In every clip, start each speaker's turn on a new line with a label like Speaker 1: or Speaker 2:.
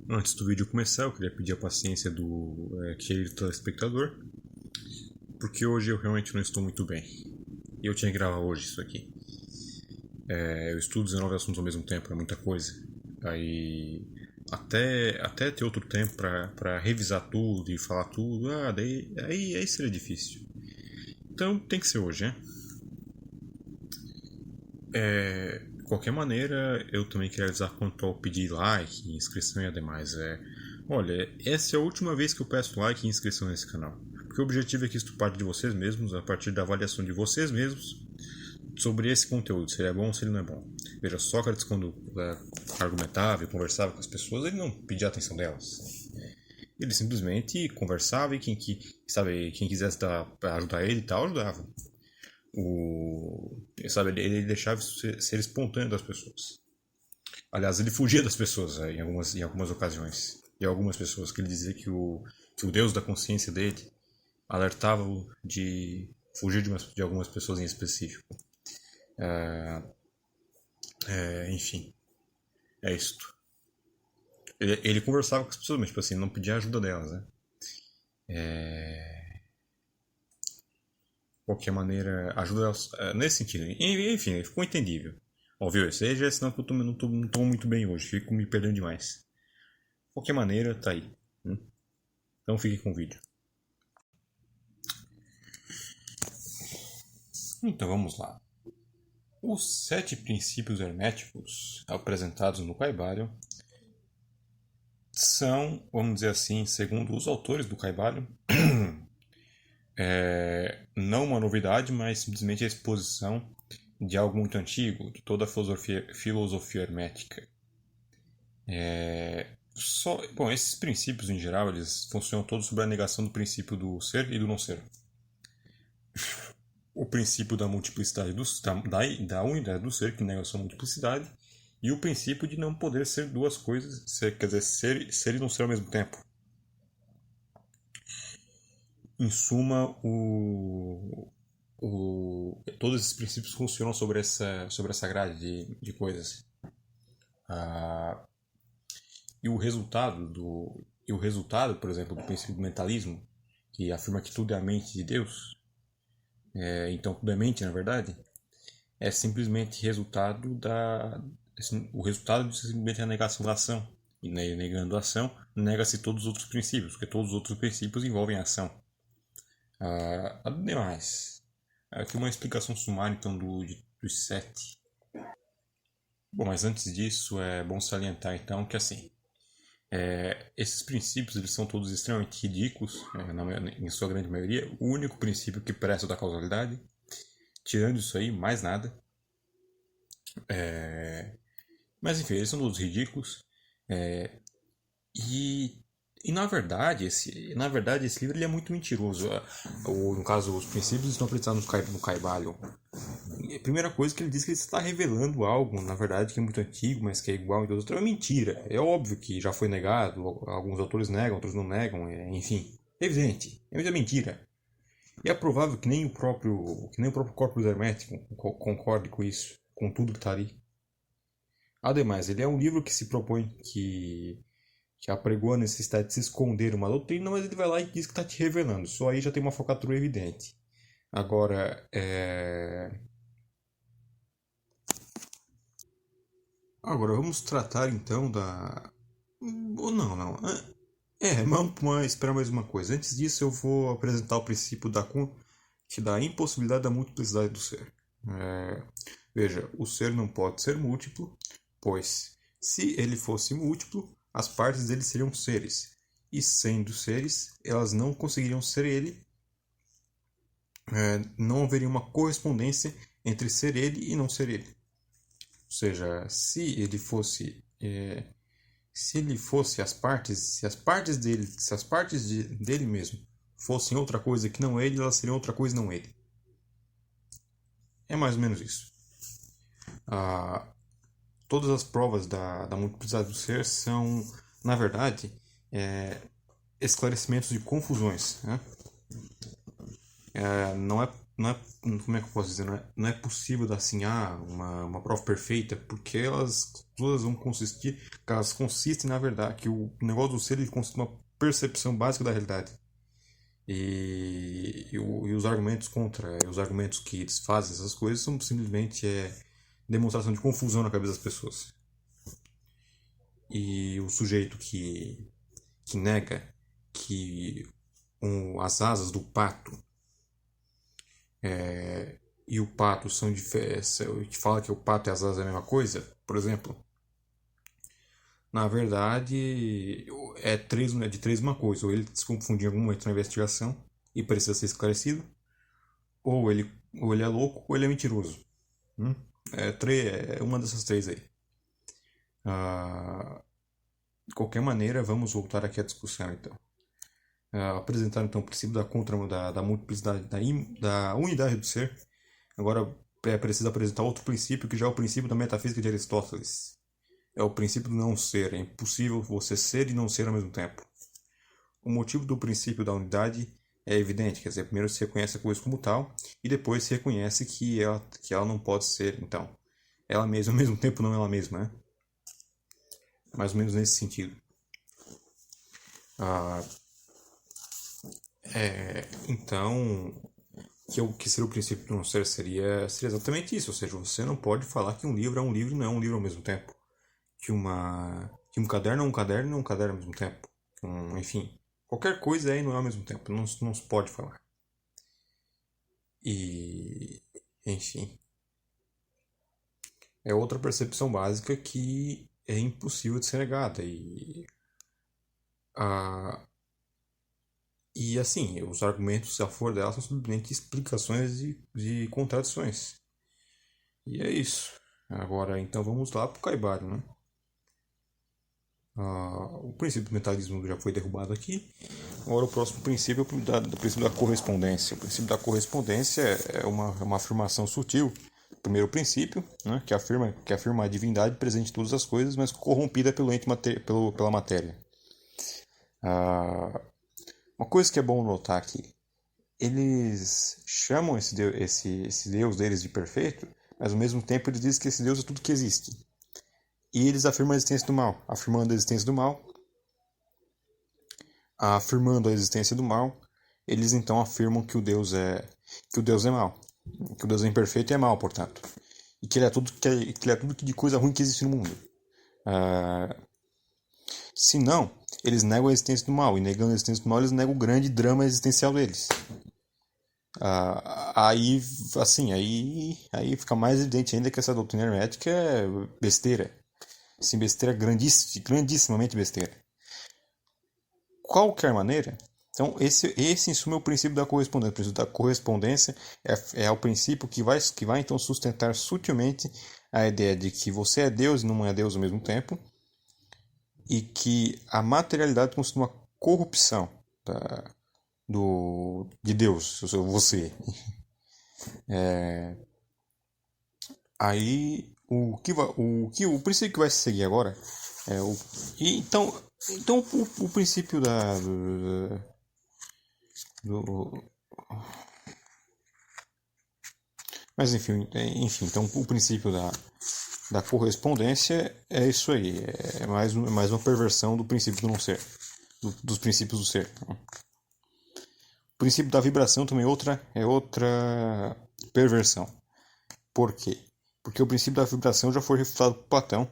Speaker 1: Antes do vídeo começar, eu queria pedir a paciência do querido telespectador, porque hoje eu realmente não estou muito bem. E eu tinha que gravar hoje isso aqui. Eu estudo 19 assuntos ao mesmo tempo, é muita coisa. Aí, até ter outro tempo pra revisar tudo e falar tudo, aí seria difícil. Então tem que ser hoje, né? De qualquer maneira, eu também queria avisar quanto ao pedir like, inscrição e ademais. Olha, essa é a última vez que eu peço like e inscrição nesse canal. Porque o objetivo é que isto parte de vocês mesmos, a partir da avaliação de vocês mesmos, sobre esse conteúdo, se ele é bom ou se ele não é bom. Veja, Sócrates, quando argumentava e conversava com as pessoas, ele não pedia a atenção delas. Ele simplesmente conversava e quem quisesse ajudar ele e tal, ajudava. Ele deixava isso ser espontâneo das pessoas. Aliás, ele fugia das pessoas em algumas ocasiões. E algumas pessoas que ele dizia que o Deus da consciência dele alertava-o de fugir de algumas pessoas em específico. Enfim, é isto. Ele conversava com as pessoas, mas tipo assim, não pedia ajuda delas, né? De qualquer maneira, ajuda elas, nesse sentido. Enfim, ficou entendível. Ouviu? Esse aí já é sinal que eu não tô muito bem hoje, fico me perdendo demais. De qualquer maneira, tá aí. Então fique com o vídeo. Então vamos lá. Os 7 princípios herméticos apresentados no Caibalion são, vamos dizer assim, segundo os autores do Caibalion, não uma novidade, mas simplesmente a exposição de algo muito antigo, de toda a filosofia hermética. Bom, esses princípios em geral, eles funcionam todos sobre a negação do princípio do ser e do não ser. O princípio da multiplicidade da unidade do ser, que nega a sua multiplicidade, e o princípio de não poder ser duas coisas, quer dizer, ser e não ser ao mesmo tempo. Em suma, todos esses princípios funcionam sobre essa grade de coisas. E o resultado, por exemplo, do princípio do mentalismo, que afirma que tudo é a mente de Deus, então tudo é mente, na verdade, é simplesmente o resultado de simplesmente a negação da ação. E negando a ação, nega-se todos os outros princípios, porque todos os outros princípios envolvem a ação. Ademais, aqui uma explicação sumária então dos 7. Bom, mas antes disso é bom salientar então que assim, esses princípios eles são todos extremamente ridículos, em sua grande maioria. O único princípio que presta da causalidade, tirando isso aí, mais nada. Mas enfim, eles são todos ridículos. E, esse livro ele é muito mentiroso. No caso, os princípios estão apresentados no Caibalion. A primeira coisa que ele diz que ele está revelando algo, na verdade, que é muito antigo, mas que é igual em todos os outros. É mentira. É óbvio que já foi negado, alguns autores negam, outros não negam, enfim. É evidente. É mentira. E é provável que nem o próprio corpus hermético concorde com isso, com tudo que está ali. Ademais, ele é um livro que se propõe que apregou a necessidade de se esconder uma doutrina, mas ele vai lá e diz que está te revelando. Só aí já tem uma focatura evidente. Agora, vamos tratar então da... Não. Vamos esperar mais uma coisa. Antes disso, eu vou apresentar o princípio da impossibilidade da multiplicidade do ser. Veja, o ser não pode ser múltiplo, pois se ele fosse múltiplo, as partes dele seriam seres. E sendo seres, elas não conseguiriam ser ele. Não haveria uma correspondência entre ser ele e não ser ele. Ou seja, se ele fosse se as partes dele mesmo fossem outra coisa que não ele, elas seriam outra coisa não ele. É mais ou menos isso. Todas as provas da multiplicidade do ser são, na verdade, esclarecimentos de confusões. Né? Não é não é, como é que eu posso dizer? Não é possível dar assim, uma prova perfeita, porque elas todas vão consistir, elas consistem na verdade, que o negócio do ser ele consiste numa percepção básica da realidade. E os argumentos contra, os argumentos que desfazem essas coisas são simplesmente demonstração de confusão na cabeça das pessoas. E o sujeito que nega que as asas do pato e o pato são diferentes, que fala que o pato e as asas é a mesma coisa, por exemplo, na verdade é de três uma coisa, ou ele se confundiu em algum momento na investigação e precisa ser esclarecido, ou ele, ou ele é louco ou ele é mentiroso. É uma dessas três aí. De qualquer maneira, vamos voltar aqui à discussão então. Apresentar então o princípio da multiplicidade, da unidade do ser. Agora é preciso apresentar outro princípio, que já é o princípio da metafísica de Aristóteles. É o princípio do não ser. É impossível você ser e não ser ao mesmo tempo. O motivo do princípio da unidade é evidente, quer dizer, primeiro se reconhece a coisa como tal e depois se reconhece que ela não pode ser, então, ela mesma ao mesmo tempo não ela mesma, né? Mais ou menos nesse sentido. Então, que seria o princípio do não ser seria exatamente isso, ou seja, você não pode falar que um livro é um livro e não é um livro ao mesmo tempo, que um caderno é um caderno e não é um caderno ao mesmo tempo, enfim, qualquer coisa é e não é ao mesmo tempo, não se pode falar. E, enfim, é outra percepção básica que é impossível de ser negada a, e assim, os argumentos a favor dela são simplesmente explicações de contradições. E é isso. Agora, então vamos lá para o Caibalion, né? O princípio do mentalismo já foi derrubado aqui. Agora o próximo princípio é do princípio da correspondência. O princípio da correspondência é uma afirmação sutil. O primeiro princípio, né, que afirma a divindade presente em todas as coisas, mas corrompida pela matéria. Uma coisa que é bom notar aqui, eles chamam esse Deus deles de perfeito, mas ao mesmo tempo eles dizem que esse Deus é tudo que existe. E eles afirmam a existência do mal. Afirmando a existência do mal, eles então afirmam que o Deus é mal, que o Deus é imperfeito e é mal, portanto, e que ele é tudo que de coisa ruim que existe no mundo. Se não, eles negam a existência do mal, e negando a existência do mal, eles negam o grande drama existencial deles. Aí, assim, aí fica mais evidente ainda que essa doutrina hermética é besteira. Sim, besteira grandissimamente besteira. Qualquer maneira, então esse em suma é o princípio da correspondência. O princípio da correspondência é o princípio que vai então sustentar sutilmente a ideia de que você é Deus e não é Deus ao mesmo tempo, e que a materialidade constitui uma corrupção de Deus, você. Aí o princípio que vai se seguir agora é então o princípio mas enfim, então o princípio da correspondência é isso aí, é mais uma perversão do princípio do não ser, dos princípios do ser. O princípio da vibração também é outra perversão. Por quê? Porque o princípio da vibração já foi refutado por Platão,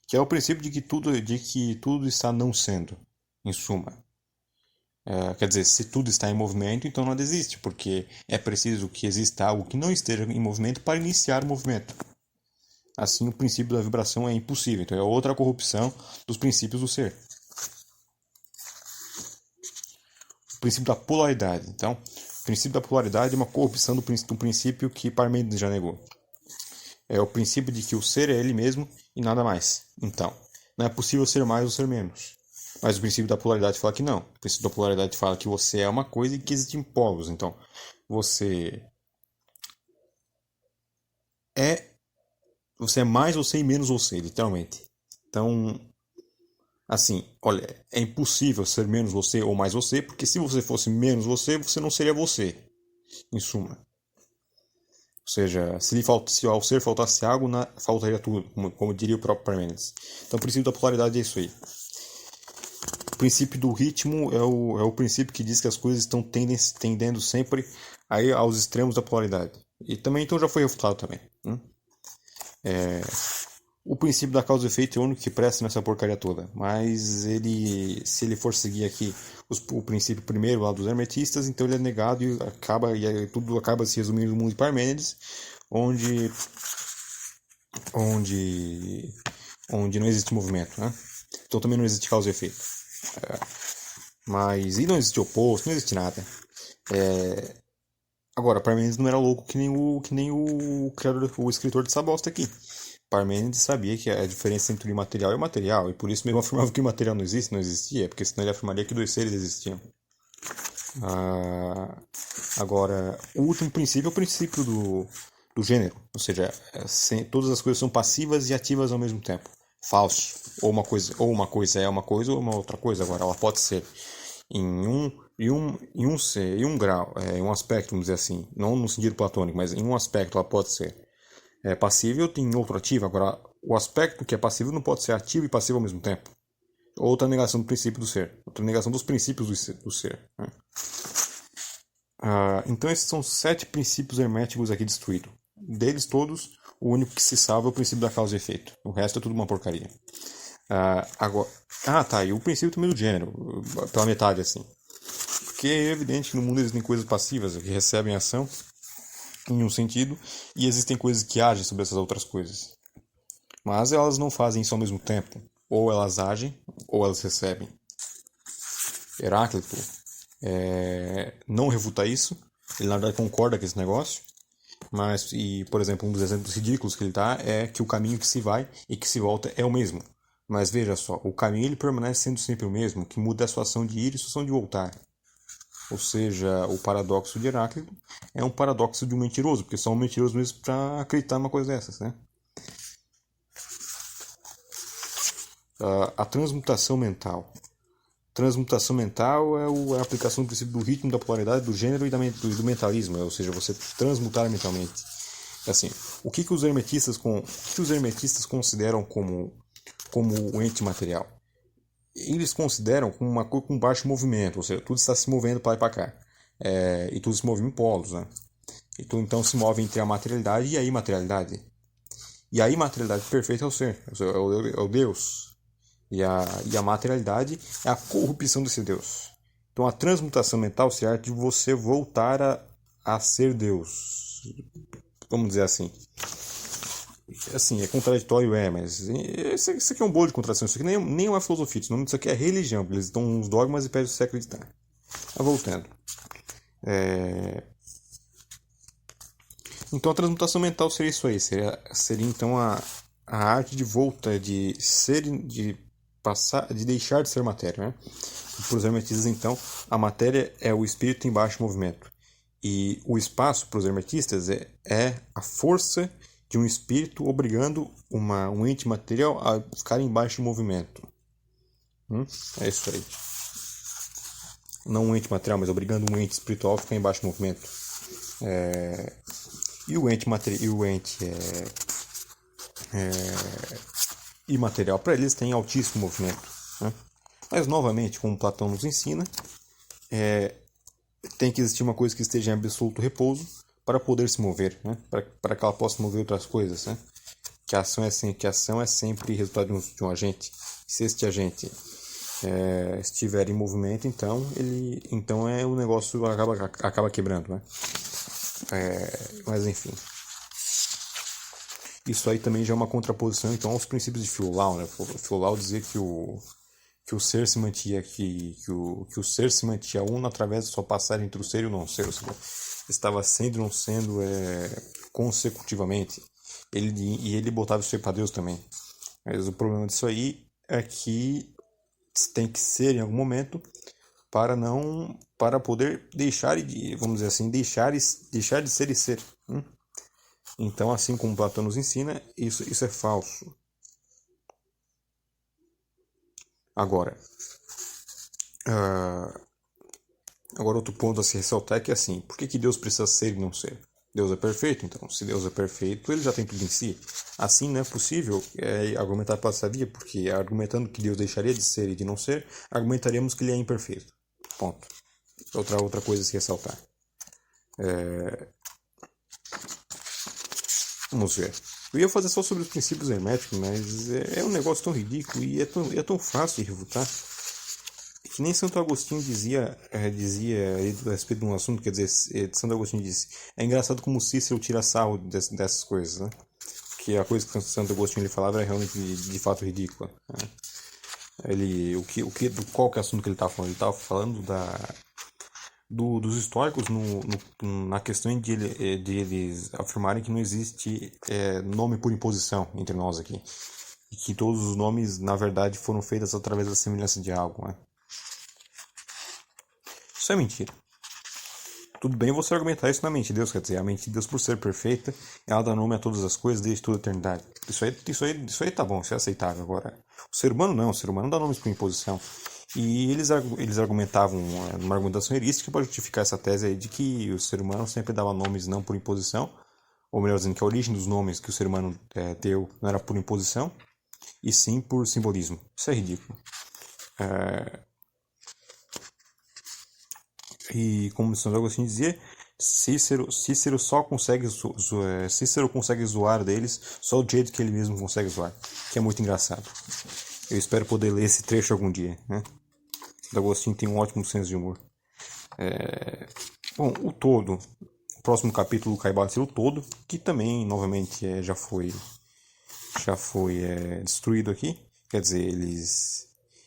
Speaker 1: que é o princípio de que tudo está não sendo, em suma. Quer dizer, se tudo está em movimento, então nada existe, porque é preciso que exista algo que não esteja em movimento para iniciar o movimento. Assim, o princípio da vibração é impossível. Então, é outra corrupção dos princípios do ser. O princípio da polaridade. Então, o princípio da polaridade é uma corrupção do princípio que Parmênides já negou. É o princípio de que o ser é ele mesmo e nada mais. Então, não é possível ser mais ou ser menos. Mas o princípio da polaridade fala que não. O princípio da polaridade fala que você é uma coisa e que existem polos. Então, você é mais você e menos você, literalmente. Então, assim, olha, é impossível ser menos você ou mais você, porque se você fosse menos você, você não seria você, em suma. seja, se ao ser faltasse água, faltaria tudo, como diria o próprio Parmênides. Então o princípio da polaridade é isso aí. O princípio do ritmo é o princípio que diz que as coisas estão tendendo sempre aí aos extremos da polaridade. E também então já foi refutado também. O princípio da causa e efeito é o único que presta nessa porcaria toda. Mas se ele for seguir aqui o princípio primeiro lá dos hermetistas, então ele é negado tudo acaba se resumindo no mundo de Parmênides, onde não existe movimento, né? Então também não existe causa e efeito. E não existe oposto, não existe nada. Agora, Parmênides não era louco que nem o criador, o escritor dessa bosta aqui. Parmênides sabia que a diferença entre o imaterial e o material, e por isso mesmo afirmava que o material não existia, porque senão ele afirmaria que dois seres existiam. Agora, o último princípio é o princípio do gênero, ou seja, todas as coisas são passivas e ativas ao mesmo tempo. Falso. Ou uma coisa é uma coisa ou uma outra coisa. Agora, ela pode ser em um grau, em um aspecto, vamos dizer assim, não no sentido platônico, mas em um aspecto ela pode ser passível, tem outro ativo. Agora, o aspecto que é passível não pode ser ativo e passivo ao mesmo tempo. Outra negação do princípio do ser. Outra negação dos princípios do ser. Né? Então, esses são 7 princípios herméticos aqui destruídos. Deles todos, o único que se salva é o princípio da causa e efeito. O resto é tudo uma porcaria. E o princípio também do gênero, pela metade, assim. Porque é evidente que no mundo existem coisas passivas que recebem ação em um sentido, e existem coisas que agem sobre essas outras coisas. Mas elas não fazem isso ao mesmo tempo. Ou elas agem, ou elas recebem. Heráclito não refuta isso. Ele, na verdade, concorda com esse negócio. Por exemplo, um dos exemplos ridículos que ele dá é que o caminho que se vai e que se volta é o mesmo. Mas veja só, o caminho ele permanece sendo sempre o mesmo, que muda a sua ação de ir e sua ação de voltar. Ou seja, o paradoxo de Heráclito é um paradoxo de um mentiroso, porque só um mentiroso mesmo para acreditar numa coisa dessas, né? A transmutação mental. Transmutação mental é a aplicação do princípio do ritmo, da polaridade, do gênero e do mentalismo, ou seja, você transmutar mentalmente. Assim, o que os hermetistas consideram como o ente material? Eles consideram como uma coisa com baixo movimento, ou seja, tudo está se movendo para lá e para cá. E tudo se move em polos, né? E tudo então se move entre a materialidade e a imaterialidade. E a imaterialidade perfeita é o ser, é o Deus. E a materialidade é a corrupção desse Deus. Então a transmutação mental se trata de você voltar a ser Deus. Vamos dizer assim. Assim, é contraditório, mas isso aqui é um bolo de contradição. Isso aqui nem é uma filosofia, isso aqui é religião. Eles dão uns dogmas e pedem você acreditar. Mas voltando. Então a transmutação mental seria isso aí. Seria então a arte de volta, de deixar de ser matéria. Né? Para os hermetistas, então, a matéria é o espírito em baixo movimento. E o espaço, para os hermetistas, é a força de um espírito obrigando um ente material a ficar em baixo movimento. É isso aí. Não um ente material, mas obrigando um ente espiritual a ficar em baixo movimento. E o ente imaterial, para eles, tem altíssimo movimento. Né? Mas, novamente, como Platão nos ensina, tem que existir uma coisa que esteja em absoluto repouso para poder se mover, né? Para que ela possa mover outras coisas. Né? Que a ação é sempre resultado de um agente. Se este agente estiver em movimento, então o negócio acaba quebrando. Né? Mas enfim. Isso aí também já é uma contraposição então aos princípios de Fiolau, né? Fiolau dizia que o ser se mantinha que o ser se mantinha uno através de só passar entre o ser e o não ser, ou seja, estava sendo e não sendo consecutivamente. Ele botava isso aí para Deus também. Mas o problema disso aí é que tem que ser em algum momento para poder deixar de, vamos dizer assim, deixar de ser e ser. Então, assim como Platão nos ensina, isso é falso. Agora outro ponto a se ressaltar é que assim, por que Deus precisa ser e não ser? Deus é perfeito, então, se Deus é perfeito, ele já tem tudo em si. Assim, não é possível argumentar pela essa via, porque argumentando que Deus deixaria de ser e de não ser, argumentaríamos que ele é imperfeito. Ponto. Outra coisa a se ressaltar. Vamos ver. Eu ia fazer só sobre os princípios herméticos, mas é um negócio tão ridículo e é tão fácil de refutar. Que nem Santo Agostinho dizia a respeito de um assunto, quer dizer, Santo Agostinho disse, é engraçado como Cícero tira sarro dessas coisas, né? Que a coisa que Santo Agostinho ele falava era realmente de fato ridícula. Né? Qual que é o assunto que ele estava falando? Ele estava falando dos históricos na questão de eles afirmarem que não existe nome por imposição entre nós aqui. E que todos os nomes, na verdade, foram feitos através da semelhança de algo, né? Isso é mentira. Tudo bem você argumentar isso na mente de Deus, quer dizer, a mente de Deus, por ser perfeita, ela dá nome a todas as coisas desde toda a eternidade. Isso aí tá bom, isso é aceitável. Agora, o ser humano não, o ser humano dá nomes por imposição. E eles argumentavam uma argumentação erística para justificar essa tese aí de que o ser humano sempre dava nomes não por imposição, ou melhor dizendo, que a origem dos nomes que o ser humano deu não era por imposição, e sim por simbolismo. Isso é ridículo. E como São Agostinho dizia, Cícero só consegue Cícero consegue zoar deles só do jeito que ele mesmo consegue zoar, que é muito engraçado. Eu espero poder ler esse trecho algum dia, né? São Agostinho tem um ótimo senso de humor. Bom, o próximo capítulo do Caibalion será o todo, que também novamente já foi destruído aqui. Quer dizer,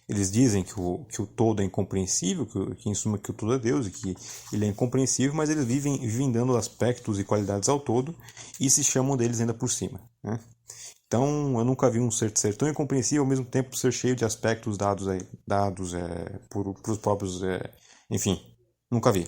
Speaker 1: eles dizem que o todo é incompreensível, que em suma que o todo é Deus e que ele é incompreensível, mas eles vivem dando aspectos e qualidades ao todo e se chamam deles ainda por cima, né? Então eu nunca vi um ser tão incompreensível ao mesmo tempo ser cheio de aspectos dados por os próprios, enfim, nunca vi.